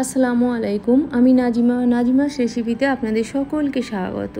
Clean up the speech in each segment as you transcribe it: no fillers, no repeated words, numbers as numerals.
আসসালামু আলাইকুম। আমি নাজিমার রেসিপিতে আপনাদের সকলকে স্বাগত।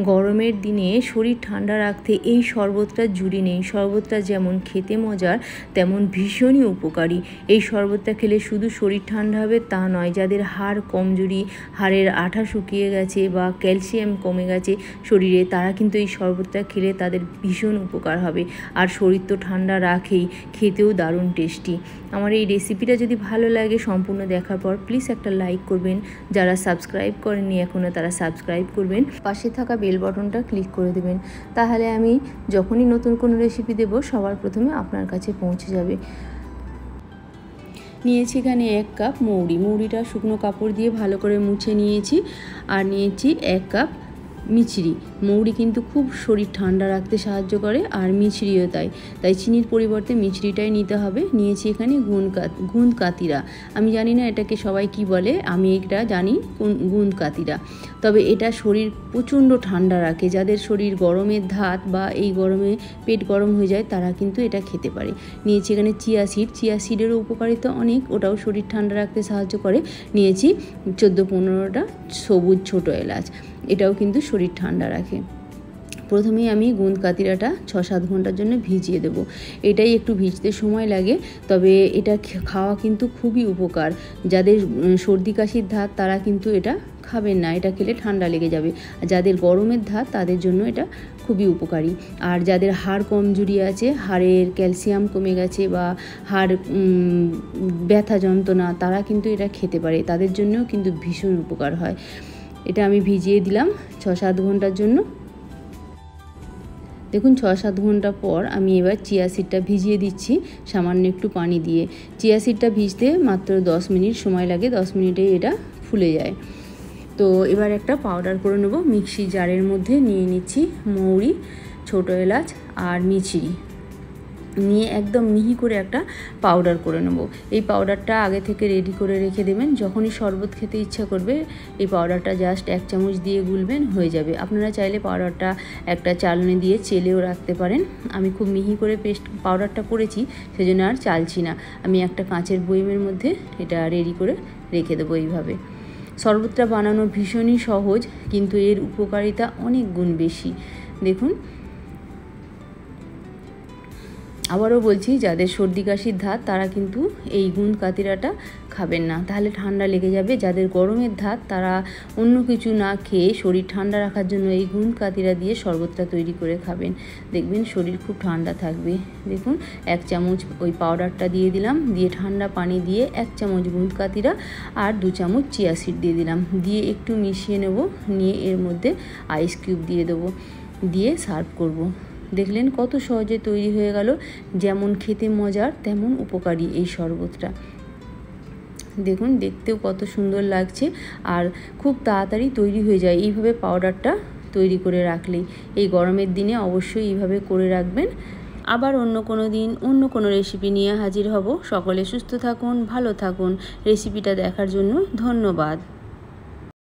গরমের দিনে শরীর ঠান্ডা রাখতে এই শরবতটা জুড়ি নেই। শরবতটা যেমন খেতে মজার তেমন ভীষণই উপকারী। এই শরবতটা খেলে শুধু শরীর ঠান্ডা হবে তা নয়, যাদের হাড় কমজোরি, হাড়ের আঠা শুকিয়ে গেছে বা ক্যালসিয়াম কমে গেছে শরীরে, তারা কিন্তু এই শরবতটা খেলে তাদের ভীষণ উপকার হবে। আর শরীর তো ঠান্ডা রাখেই, খেতেও দারুণ টেস্টি। আমার এই রেসিপিটা যদি ভালো লাগে সম্পূর্ণ দেখার পর প্লিজ একটা লাইক করবেন। যারা সাবস্ক্রাইব করেননি এখনও তারা সাবস্ক্রাইব করবেন, পাশে থাকা বেল বাটনটা ক্লিক করে দেবেন। তাহলে আমি যখনই নতুন কোনো রেসিপি দেব সবার প্রথমে আপনার কাছে পৌঁছে যাবে। নিয়েছি এখানে 1 কাপ মৌরিটা শুকনো কাপড় দিয়ে ভালো করে মুছে নিয়েছি। আর নিয়েছি 1 কাপ মিছরি। মৌরি কিন্তু খুব শরীর ঠান্ডা রাখতে সাহায্য করে, আর মিছরিও তাই চিনির পরিবর্তে মিছরিটাই নিতে হবে। নিয়েছি এখানে গুঁদ কাতিরা। আমি জানি না এটাকে সবাই কি বলে, আমি এটা জানি গুঁদ কাতিরা। তবে এটা শরীর প্রচণ্ড ঠান্ডা রাখে। যাদের শরীর গরমের ধাত বা এই গরমে পেট গরম হয়ে যায় তারা কিন্তু এটা খেতে পারে। নিয়েছি এখানে চিয়া সিডেরও উপকারিতা অনেক, ওটাও শরীর ঠান্ডা রাখতে সাহায্য করে। নিয়েছি 14-15টা সবুজ ছোটো এলাচ, এটাও কিন্তু শরীর ঠান্ডা রাখে। প্রথমেই আমি গুঁদ কাতিরাটা 6-7 ঘন্টার জন্য ভিজিয়ে দেবো। এটাই একটু ভিজতে সময় লাগে, তবে এটা খাওয়া কিন্তু খুবই উপকার। যাদের সর্দি কাশির ধাত তারা কিন্তু এটা খাবেন না, এটা খেলে ঠান্ডা লেগে যাবে। আর যাদের গরমের ধাত তাদের জন্য এটা খুবই উপকারী। আর যাদের হাড় কমজোরি আছে, হাড়ের ক্যালসিয়াম কমে গেছে বা হাড় ব্যথা যন্ত্রণা, তারা কিন্তু এটা খেতে পারে, তাদের জন্যও কিন্তু ভীষণ উপকার হয়। এটা আমি ভিজিয়ে দিলাম 6-7 ঘন্টার জন্য। দেখুন 6-7 ঘন্টা পর আমি এবার চিয়া সিডটা ভিজিয়ে দিচ্ছি সামান্য একটু পানি দিয়ে। চিয়া সিডটা ভিজতে মাত্র 10 মিনিট সময় লাগে, 10 মিনিটেই এটা ফুলে যায়। তো এবার একটা পাউডার করে নেব। মিক্সি জারের মধ্যে নিয়ে নিচ্ছি মৌরি, ছোটো এলাচ আর মিছরি, নিয়ে একদম মিহি করে একটা পাউডার করে নেব। এই পাউডারটা আগে থেকে রেডি করে রেখে দেবেন। যখনই শরবত খেতে ইচ্ছা করবে এই পাউডারটা জাস্ট 1 চামচ দিয়ে গুলবেন, হয়ে যাবে। আপনারা চাইলে পাউডারটা একটা চালনি দিয়ে চেলেও রাখতে পারেন। আমি খুব মিহি করে পাউডারটা করেছি, সেজন্য আর চালছি না। আমি একটা কাঁচের বয়মের মধ্যে এটা রেডি করে রেখে দেবো। এইভাবে শরবতটা বানানো ভীষণই সহজ, কিন্তু এর উপকারিতা অনেক গুণ বেশি। দেখুন, আবারও বলছি, যাদের সর্দি কাশির ধাত তারা কিন্তু এই গুঁদ কাতিরাটা খাবেন না, তাহলে ঠান্ডা লেগে যাবে। যাদের গরমের ধাত তারা অন্য কিছু না খেয়ে শরীর ঠান্ডা রাখার জন্য এই গুঁদ কাতিরা দিয়ে শরবতটা তৈরি করে খাবেন, দেখবেন শরীর খুব ঠান্ডা থাকবে। দেখুন 1 চামচ ওই পাউডারটা দিয়ে দিলাম, দিয়ে ঠান্ডা পানি দিয়ে 1 চামচ গুঁদ কাতিরা আর 2 চামচ চিয়া সিড দিয়ে দিলাম, দিয়ে একটু মিশিয়ে নেব। নিয়ে এর মধ্যে আইস কিউব দিয়ে দেবো, দিয়ে সার্ভ করব। দেখলেন কত সহজে তৈরি হয়ে গেল। যেমন খেতে মজার তেমন উপকারী এই শরবতটা। দেখুন দেখতেও কত সুন্দর লাগছে, আর খুব তাড়াতাড়ি তৈরি হয়ে যায় এইভাবে পাউডারটা তৈরি করে রাখলেই। এই গরমের দিনে অবশ্যই এইভাবে করে রাখবেন। আবার অন্য কোনো দিন অন্য কোনো রেসিপি নিয়ে হাজির হব। সকলে সুস্থ থাকুন, ভালো থাকুন। রেসিপিটা দেখার জন্য ধন্যবাদ।